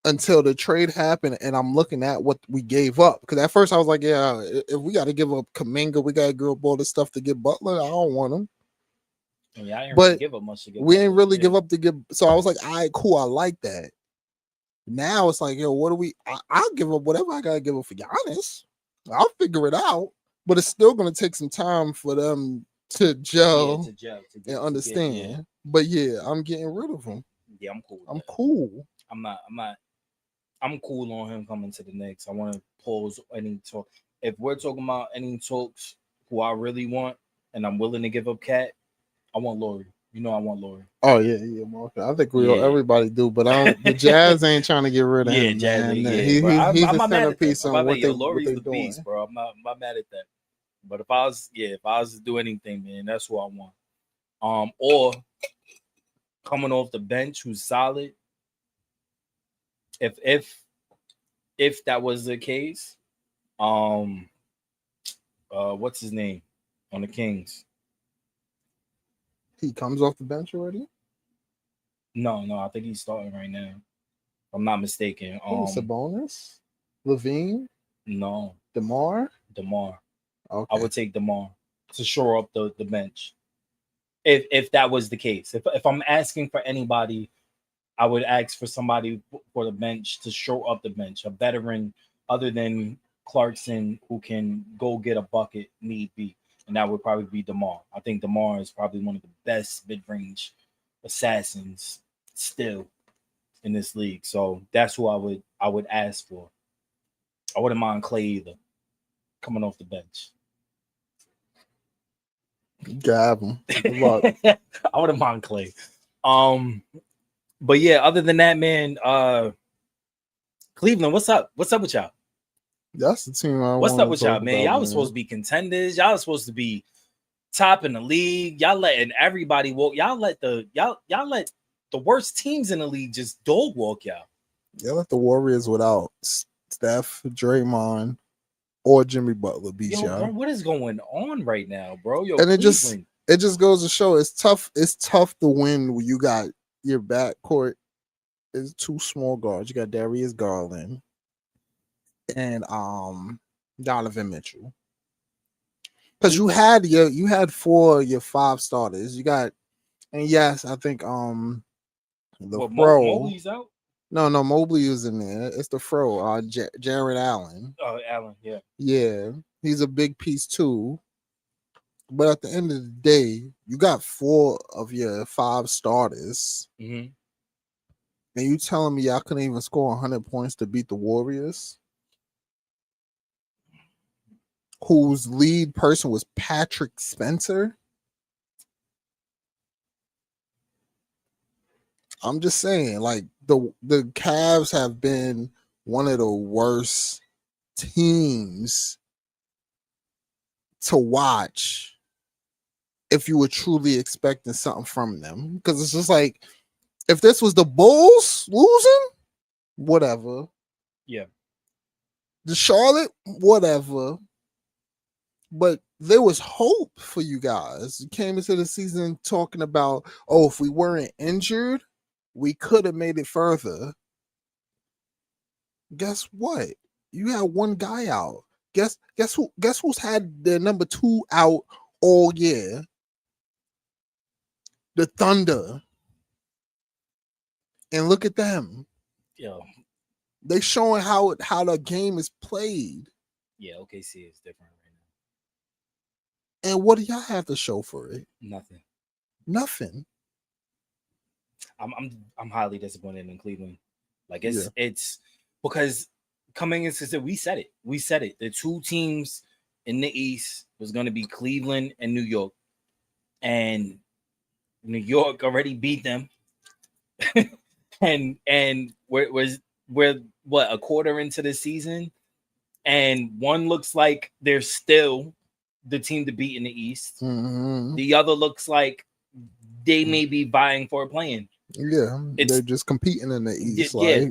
until the trade happened. And I'm looking at what we gave up. Because at first I was like, yeah, if we got to give up Kuminga, we got to give up all this stuff to get Butler. I don't want him. Yeah, I ain't really give up much to get. We ain't really give up to get. So I was like, all right, cool. I like that. Now it's like, yo, what do we? I'll give up whatever I gotta give up for Giannis. I'll figure it out, but it's still gonna take some time for them to gel, and understand. But yeah, I'm getting rid of him. Yeah, I'm cool. I'm cool. I'm cool on him coming to the Knicks. I want to pause any talk. If we're talking about any talks, who I really want, and I'm willing to give up Cat. I want Laurie. You know I want Laurie. Oh yeah, Mark. I think everybody do, but the Jazz ain't trying to get rid of him. Jazz. He's a centerpiece on what Laurie's what the beast, doing. Bro. I'm not mad at that. But if I was to do anything, man, that's who I want. Or coming off the bench, who's solid. If that was the case, what's his name on the Kings? He comes off the bench already? No, I think he's starting right now. If I'm not mistaken. Sabonis? Levine? No. DeMar. Okay. I would take DeMar to shore up the bench. If that was the case. If I'm asking for anybody, I would ask for somebody for the bench to shore up the bench. A veteran other than Clarkson who can go get a bucket need be. And that would probably be DeMar. I think DeMar is probably one of the best mid-range assassins still in this league. So that's who I would ask for. I wouldn't mind Clay either, coming off the bench. Grab him. Good luck. I wouldn't mind Clay. But yeah, other than that, man, Cleveland, what's up? What's up with y'all? That's the team What's up with y'all, man? Y'all was supposed to be contenders. Y'all was supposed to be top in the league. Y'all letting everybody walk. Y'all let the worst teams in the league just dog walk y'all. Yeah, let the Warriors without Steph, Draymond, or Jimmy Butler beat Yo, y'all. bro, what is going on right now, bro? Yo, And it Cleveland. just goes to show it's tough. It's tough to win when you got your backcourt is two small guards. You got Darius Garland and Donovan Mitchell. Because you had 4 of your 5 starters. You got, and yes, I think the pro Mobley's out. No, Mobley is in there. It's the fro, Jared Allen. Oh, Allen, yeah. Yeah, he's a big piece too. But at the end of the day, you got 4 of your 5 starters. Mm-hmm. And you telling me y'all couldn't even score 100 points to beat the Warriors? Whose lead person was Patrick Spencer? I'm just saying, like, the Cavs have been one of the worst teams to watch if you were truly expecting something from them. Because it's just like, if this was the Bulls losing, whatever. Yeah. The Charlotte, whatever. But there was hope for you guys. You came into the season talking about, oh, if we weren't injured, we could have made it further. Guess what? You had one guy out. Guess who's had their number 2 out all year? The Thunder. And look at them. Yo. They showing how the game is played. Yeah, OKC is different right now. And what do y'all have to show for it? Nothing. I'm highly disappointed in Cleveland. Like it's because coming into we said it. The 2 teams in the East was going to be Cleveland and New York, and New York already beat them. and we're what, a quarter into the season, and one looks like they're still the team to beat in the East. Mm-hmm. The other looks like they may be vying for a play-in. Yeah, they're just competing in the East. Yeah,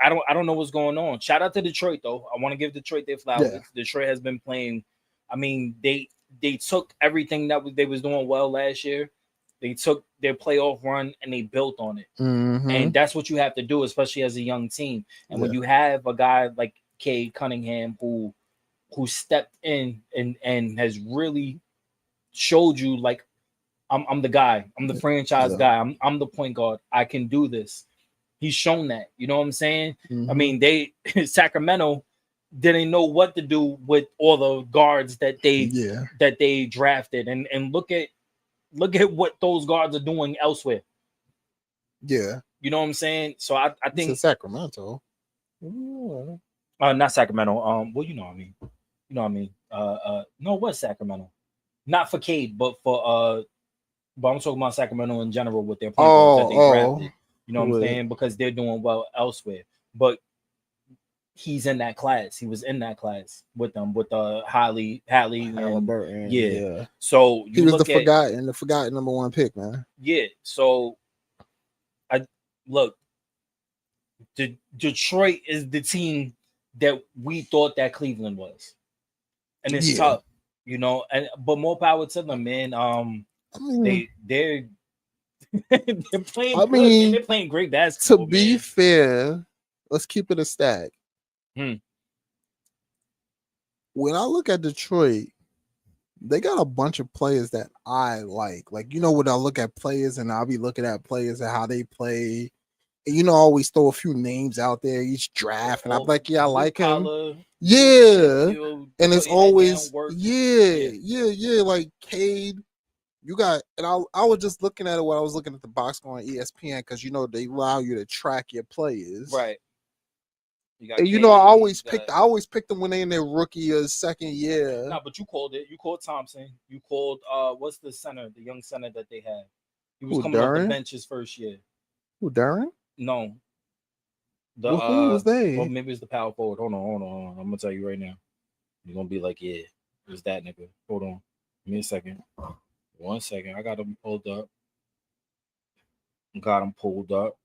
I don't know what's going on. Shout out to Detroit though. I want to give Detroit their flowers. Yeah. Detroit has been playing. I mean, they took everything that they was doing well last year. They took their playoff run and they built on it. Mm-hmm. And that's what you have to do, especially as a young team. And when you have a guy like Cade Cunningham who stepped in and has really showed you, like, I'm the guy. I'm the franchise guy. I'm the point guard. I can do this. He's shown that. You know what I'm saying? Mm-hmm. I mean, Sacramento didn't know what to do with all the guards that they drafted, and look at what those guards are doing elsewhere. Yeah, you know what I'm saying. So I think it's Sacramento. Not Sacramento. Well, you know what I mean. You know what I mean. No, it was Sacramento. Not for Cade, but for but I'm talking about Sacramento in general with their point guards that they drafted. You know what I'm saying? Because they're doing well elsewhere. But he's in that class. He was in that class with them, with Halliburton. Yeah. So he was the forgotten number 1 pick, man. Yeah. So Detroit is the team that we thought that Cleveland was. And it's tough, you know, but more power to them, man. They're playing good, and they're playing great basketball. To be fair, let's keep it a stack. When I look at Detroit, they got a bunch of players that I like. Like, you know, when I look at players and I'll be looking at players and how they play, and, you know, I always throw a few names out there each draft, and I'm like, yeah, I like him. Yeah. And it's always, like Cade. You got, and I was just looking at it when I was looking at the box score on ESPN, because, you know, they allow you to track your players. Right. And, you know, I always picked them when they in their rookie or second year. No, but you called it. You called Thompson. You called what's the center, the young center that they had? He was coming off the bench his first year. Who, Darren? No. Who was they? Well, maybe it's the power forward. Hold on. I'm gonna tell you right now. You're gonna be like, yeah, it was that nigga. Hold on. Give me a second. 1 second. I got him pulled up. Got him pulled up.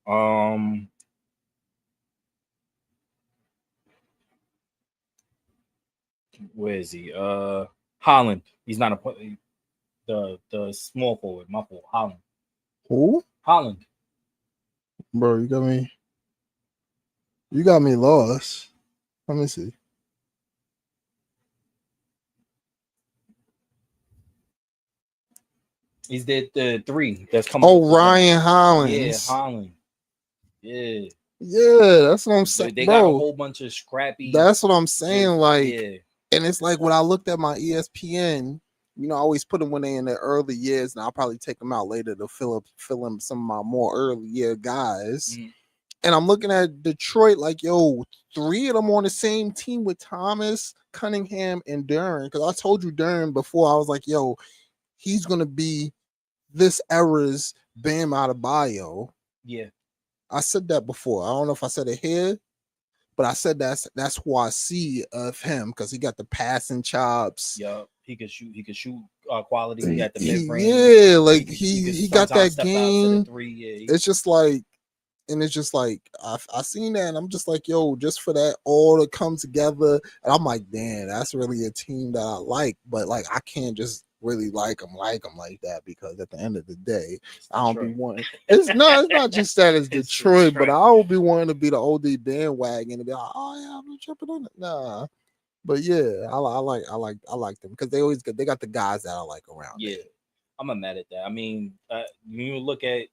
Where is he? Holland. He's not the small forward. My fault. Holland. Who? Holland. Bro, you got me lost. Let me see. He's the three that's coming. Oh, Ryan Hollins. Yeah, Holland. Yeah. Yeah, that's what I'm saying. They bro, got a whole bunch of scrappy. That's what I'm saying. Like, yeah. And it's like when I looked at my ESPN, you know, I always put them when they in their early years, and I'll probably take them out later to fill in some of my more early year guys. Mm-hmm. And I'm looking at Detroit like, yo, 3 of them on the same team with Thomas, Cunningham, and Duran. Because I told you Duran before, I was like, yo, he's gonna be this era's Bam Adebayo. Yeah, I said that before. I don't know if I said it here, but I said that's who I see of him because he got the passing chops. Yeah, he could shoot. He could shoot quality. He got the mid range. Yeah, like he got that game. It's just like, and it's just like I seen that, and I'm just like, yo, just for that all to come together, and I'm like, damn, that's really a team that I like. But like, I can't just really like them like that because at the end of the day, I don't be wanting. It's not just that it's Detroit, but I will be wanting to be the OD bandwagon and be like, oh yeah, I'm tripping on it. Nah, but yeah, I like them because they got the guys that I like around. Yeah, I'm not mad at that. I mean, you look at.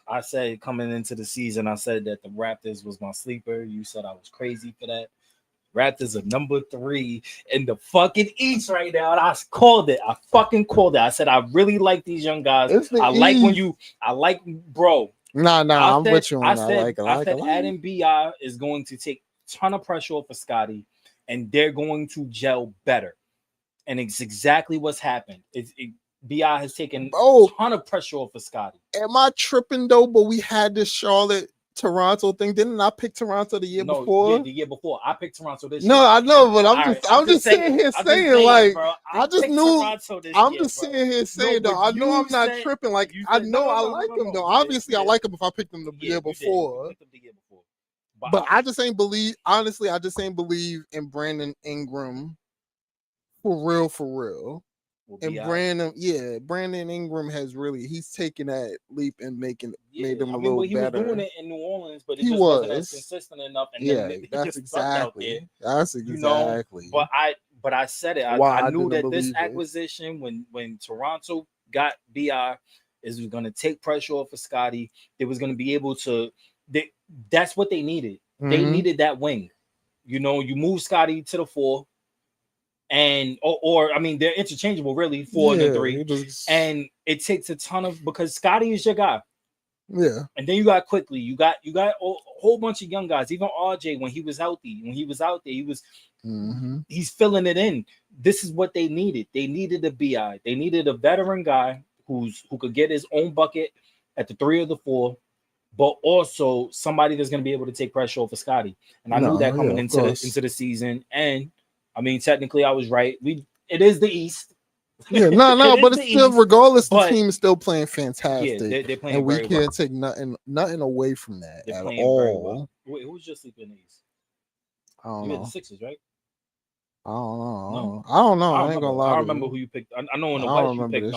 I said coming into the season, I said that the Raptors was my sleeper. You said I was crazy for that. Raptors are number 3 in the fucking East right now. And I called it. I fucking called it. I said, I really like these young guys. I like bro. Nah, I'm with you on that. I said Adam B.I. is going to take a ton of pressure off of Scotty, and they're going to gel better. And it's exactly what's happened. B.I. has taken a ton of pressure off of Scotty. Am I tripping though? But we had this Charlotte-Toronto thing. Didn't I pick Toronto the year before? Yeah, the year before. I picked Toronto this year. No, I know, but I'm just sitting here saying, like, I just knew. I'm just sitting here saying, though, I know I'm not tripping. Like, I know I like him, though. Obviously, I like him if I picked him the year before. But I just ain't believe. Honestly, I just ain't believe in Brandon Ingram. For real. And Brandon Ingram has he's taken that leap and made him a little better. He was doing it in New Orleans, but it wasn't as consistent enough. And that's exactly. That's exactly. You know? But I said it. I knew that this acquisition, when Toronto got BI, was going to take pressure off of Scotty. They was going to be able to. That's what they needed. Mm-hmm. They needed that wing. You know, you move Scotty to the 4. And or I mean, they're interchangeable, really, 4 and 3. And it takes a ton of because Scotty is your guy. Yeah. And then you got Quickly. You got a whole bunch of young guys. Even RJ, when he was healthy, when he was out there, he's filling it in. This is what they needed. They needed a BI. They needed a veteran guy who could get his own bucket at the 3 or the 4, but also somebody that's going to be able to take pressure off of Scotty. And I knew that coming into the season. And I mean, technically, I was right. It is the East. Yeah, but it's still, regardless, the team is still playing fantastic. Yeah, they're playing, and we can't take nothing away from that at all. Wait, who's just sleeping in the East? I don't know. The Sixers, right? I don't know. No. I don't know. I ain't gonna lie. I remember who you picked. I know in the West you picked.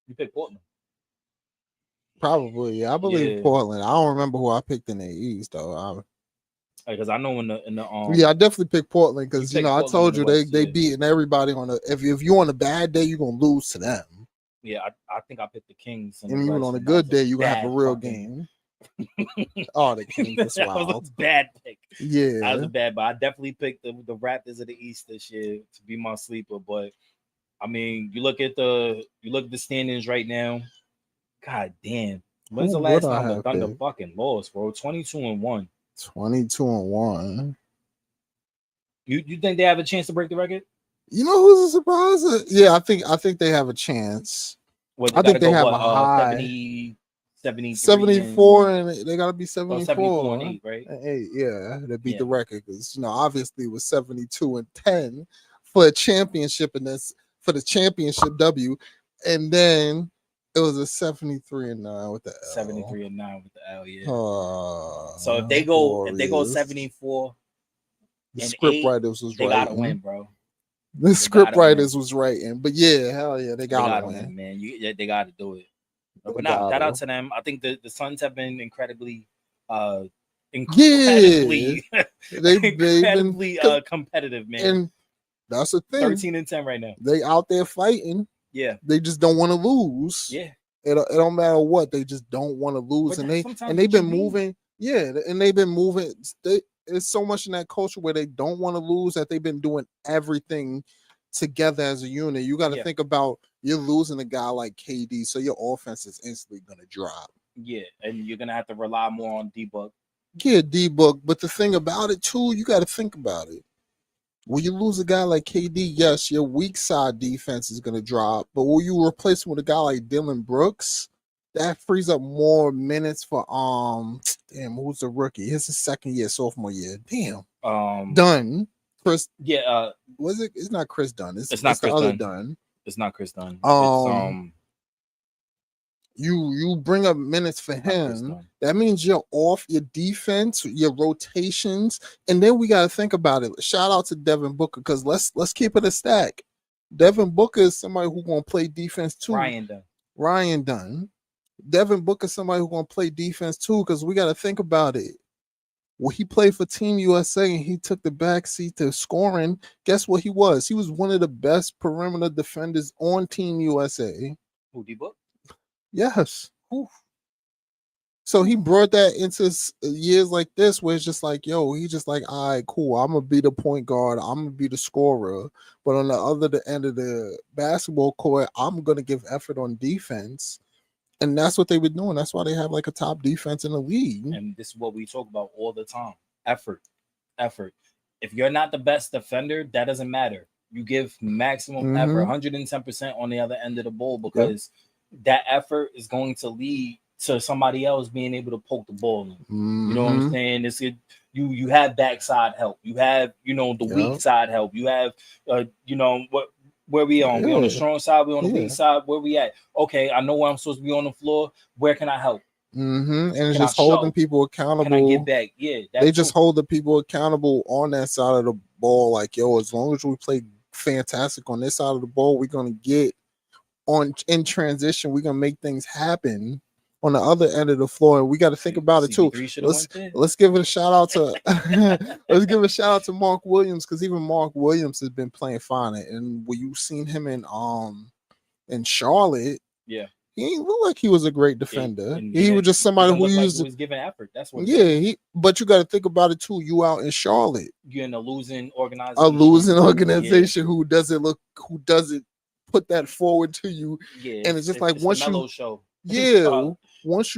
You picked Portland. Probably, yeah. I believe Portland. I don't remember who I picked in the East though. Because I know in the I definitely picked Portland because I told you they beating everybody on if you on a bad day you're gonna lose to them. Yeah, I think I picked the Kings. And even on a good day you're gonna have a real game. The Kings. That's that was a bad pick. Yeah, that was a bad. But I definitely picked the Raptors of the East this year to be my sleeper. But I mean, you look at the standings right now. God damn, when's the last time the Thunder fucking lost, bro? 22-1. 22-1. You think they have a chance to break the record? You know who's a surprise? Yeah, I think they have a chance. I think they have a high 74, and they got to be 74. 74 and 8, right? 8, yeah, to beat the record because obviously it was 72-10 for a championship for the championship W, and then It was a 73-9 with the L. 73-9 with the L. Yeah. So if they go 74 the and script 8, writers was they right. gotta win, bro. The script writers was writing, but yeah, hell yeah, they gotta win, man. They gotta do it. But now, shout out to them. I think the Suns have been incredibly incredibly competitive, man. And that's the thing. 13-10 right now. They out there fighting. Yeah. They just don't want to lose. Yeah. It don't matter what. They just don't want to lose. And they've been moving. Yeah, and they've been moving. There's so much in that culture where they don't want to lose that they've been doing everything together as a unit. You got to think about, you're losing a guy like KD, so your offense is instantly going to drop. Yeah, and you're going to have to rely more on D-Book. Yeah, D-Book. But the thing about it, too, you got to think about it. When you lose a guy like KD, yes, your weak side defense is going to drop. But when you replace him with a guy like Dylan Brooks, that frees up more minutes for, who's the rookie? It's his second year, sophomore year. Dunn. Chris. Yeah. Was it? It's not Chris Dunn. It's not Chris the other Dunn. It's not Chris Dunn. You bring up minutes for him. That means you're off your defense, your rotations, and then we got to think about it. Shout out to Devin Booker, because let's keep it a stack. Devin Booker is somebody who's gonna play defense too. Ryan Dunn. Devin Booker is somebody who's gonna play defense too, because we got to think about it. When he played for Team USA and he took the backseat to scoring, guess what he was? He was one of the best perimeter defenders on Team USA. Who, D-Book? Yes. Oof. So he brought that into years like this, where it's just like, yo, he's just like, all right, cool. I'm going to be the point guard. I'm going to be the scorer. But on the other end of the basketball court, I'm going to give effort on defense. And that's what they've been doing. That's why they have like a top defense in the league. And this is what we talk about all the time. Effort. If you're not the best defender, that doesn't matter. You give maximum effort, 110% on the other end of the ball, because that effort is going to lead to somebody else being able to poke the ball in. You know what I'm saying? You have backside help. You have, the weak side help. You have, where we on? We on the strong side. We on the weak side. Where we at? Okay, I know where I'm supposed to be on the floor. Where can I help? And it's just holding people accountable. Can I get back? Yeah, they just hold the people accountable on that side of the ball. Like, yo, as long as we play fantastic on this side of the ball, we're gonna get in transition. We're gonna make things happen on the other end of the floor. And we got to think about it too. Let's give it a shout out to Mark Williams, because even Mark Williams has been playing fine. And when you seen him in Charlotte, he ain't look like he was a great defender. He was just somebody who was giving effort. That's what. But you got to think about it too. You out in Charlotte, you're in a losing organization. Who doesn't put that forward to you. And it's just like once you show. Once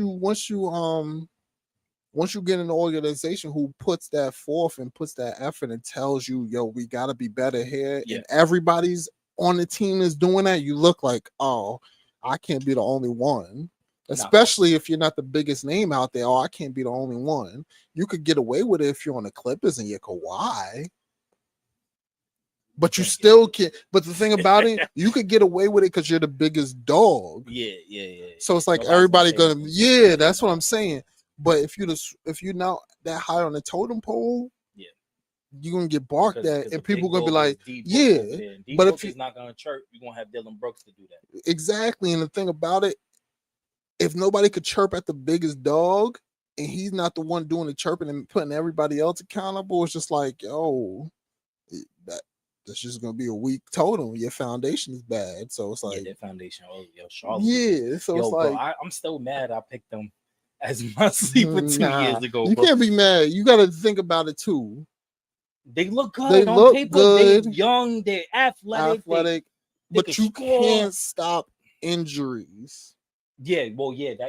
you get an organization who puts that forth and puts that effort and tells you, yo, we got to be better here, and everybody's on the team is doing that, you look like, oh, I can't be the only one. Especially if you're not the biggest name out there. Oh, I can't be the only one. You could get away with it if you're on the Clippers and you're Kawhi. But you still can't. But the thing about it, you could get away with it because you're the biggest dog. Yeah. So it's like everybody gonna. Yeah, that's what I'm saying. But if you're not that high on the totem pole, you're gonna get barked at, and people gonna be like, But if he's not gonna chirp, you're gonna have Dylan Brooks to do that. Exactly. And the thing about it, if nobody could chirp at the biggest dog, and he's not the one doing the chirping and putting everybody else accountable, it's just like, yo, that's just gonna be a weak totem. Your foundation is bad, so it's like their foundation. Oh, Charlotte. Yeah, so it's like bro, I'm still mad. I picked them as my sleeper 2 years ago. You can't be mad. You got to think about it too. They look good on paper. They're young. They're athletic. But you can't stop injuries. Yeah,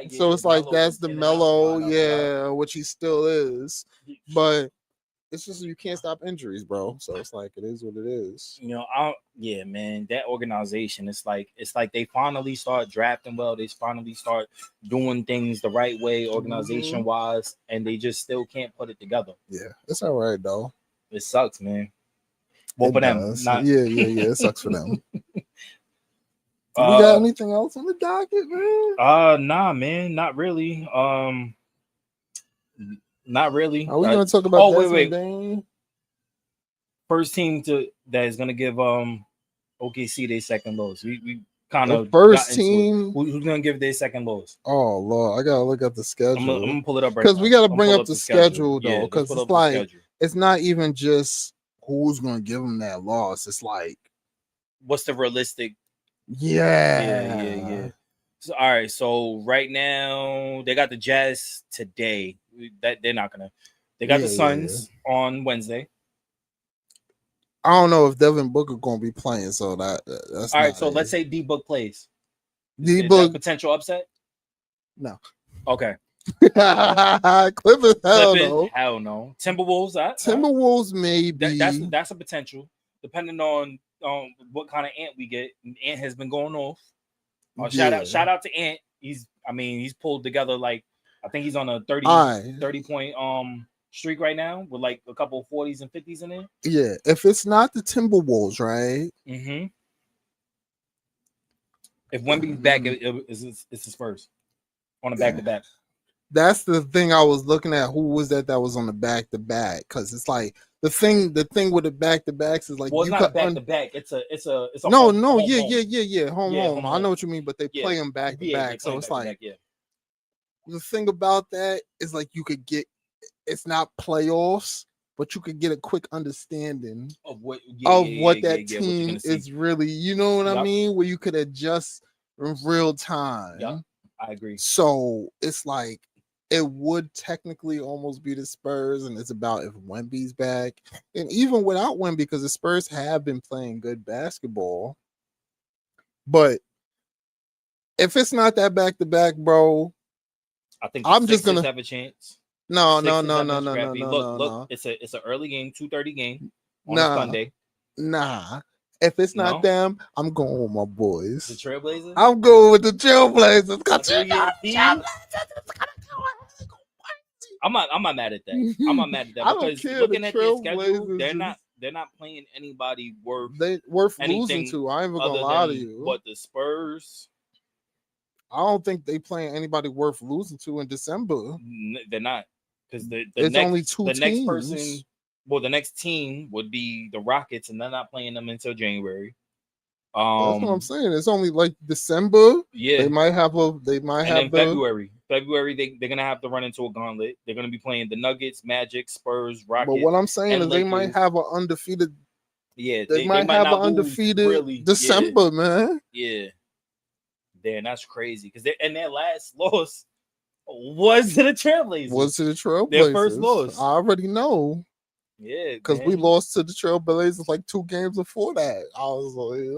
so it's like that's the Melo, which he still is, but. It's just you can't stop injuries, bro. So it's like it is what it is. Man, that organization, it's like they finally start drafting well. They finally start doing things the right way, organization wise, and they just still can't put it together. Yeah, it's all right though. It sucks, man. Well, for them, it sucks for them. We got anything else on the docket, man? Nah, man, not really. Not really. Are we gonna talk about? Wait. First team that is gonna give OKC their second loss. We kind of first team. Who's gonna give their second loss? Oh Lord, I gotta look at the schedule. I'm gonna pull it up right because we gotta bring up the schedule though, because it's like it's not even just who's gonna give them that loss. It's like what's the realistic? Yeah. So, all right, so right now they got the Jazz today. That they're not gonna. They got the Suns on Wednesday. I don't know if Devin Booker gonna be playing, so that's all right. So let's say D Book plays. D Book potential upset. No. Okay. Clippers, hell no. Hell no. Timberwolves. Timberwolves maybe. That's a potential, depending on what kind of Ant we get. Ant has been going off. Shout out to Ant. He's pulled together like I think he's on a 30 point streak right now with like a couple of 40s and 50s in it. Yeah, if it's not the Timberwolves, right? Mm-hmm. If Wemby's back, it's his first on a back-to-back. That's the thing I was looking at. Who was that was on the back-to-back? Because it's like the thing with the back-to-backs is like it's not a back-to-back. It's a home. I know what you mean, but they play them back-to-back. So it's like the thing about that is like you could get. It's not playoffs, but you could get a quick understanding of what that team is really. You know what I mean? Where you could adjust in real time. Yep, I agree. So it's like it would technically almost be the Spurs, and it's about if Wemby's back, and even without Wemby, because the Spurs have been playing good basketball. But if it's not that back-to-back, bro, I think I'm just gonna have a chance. No. Look, it's an early game, 2:30 game on a Sunday. Nah. If it's not them, I'm going with my boys. The Trailblazers? I'm going with the Trailblazers. I'm not mad at that. I'm not mad at that because looking at their schedule, they're not playing anybody worth losing to. I ain't even gonna lie to you. But the Spurs, I don't think they playing anybody worth losing to in December. They're not. Because it's only two teams. Next person, the next team would be the Rockets, and they're not playing them until January. That's what I'm saying. It's only like December. Yeah, they might have February. February, they're gonna have to run into a gauntlet. They're gonna be playing the Nuggets, Magic, Spurs, Rockets. But what I'm saying is, they might have an undefeated. Yeah, they might have an undefeated December, man. Yeah, damn, that's crazy. Because their last loss. Was it the Trailblazers? Their first loss. I already know. Yeah, because we lost to the Trailblazers like 2 games before that. I was like,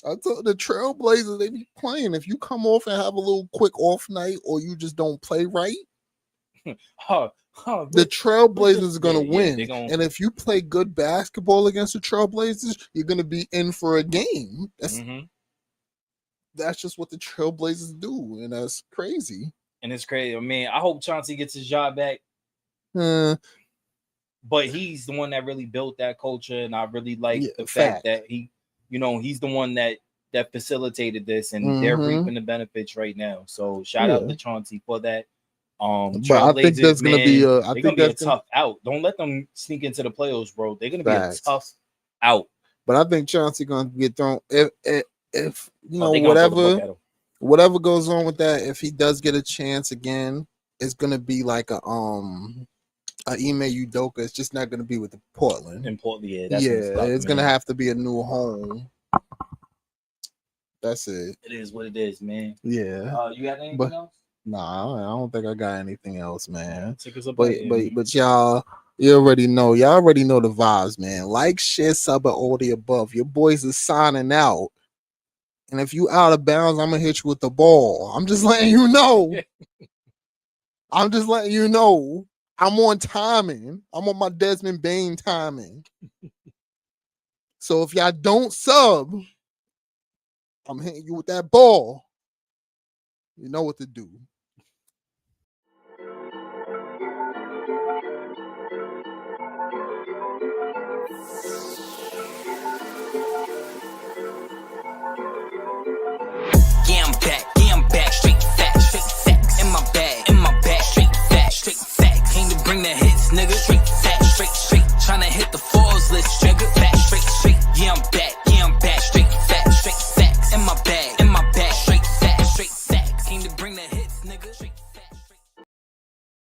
I told the Trailblazers they be playing. If you come off and have a little quick off night, or you just don't play right, the Trailblazers are gonna win. And if you play good basketball against the Trailblazers, you're gonna be in for a game. That's just what the Trailblazers do, and that's crazy. And it's crazy. I mean, I hope Chauncey gets his job back. But he's the one that really built that culture, and I really like the fact that he's the one that facilitated this, and they're reaping the benefits right now. So shout out to Chauncey for that. But I think that's gonna be a tough out. Don't let them sneak into the playoffs, bro. They're gonna be a tough out. But I think Chauncey gonna get thrown if whatever goes on with that. If he does get a chance again, it's gonna be like a Ime Udoka. It's just not gonna be with the Portland. In Portland, it's gonna have to be a new home. That's it. It is what it is, man. Yeah. You got anything else? Nah, I don't think I got anything else, man. But y'all, you already know. Y'all already know the vibes, man. Like, share, sub, and all the above. Your boys are signing out. And if you out of bounds, I'm gonna hit you with the ball. I'm just letting you know. I'm on timing. I'm on my Desmond Bain timing. So if y'all don't sub, I'm hitting you with that ball. You know what to do.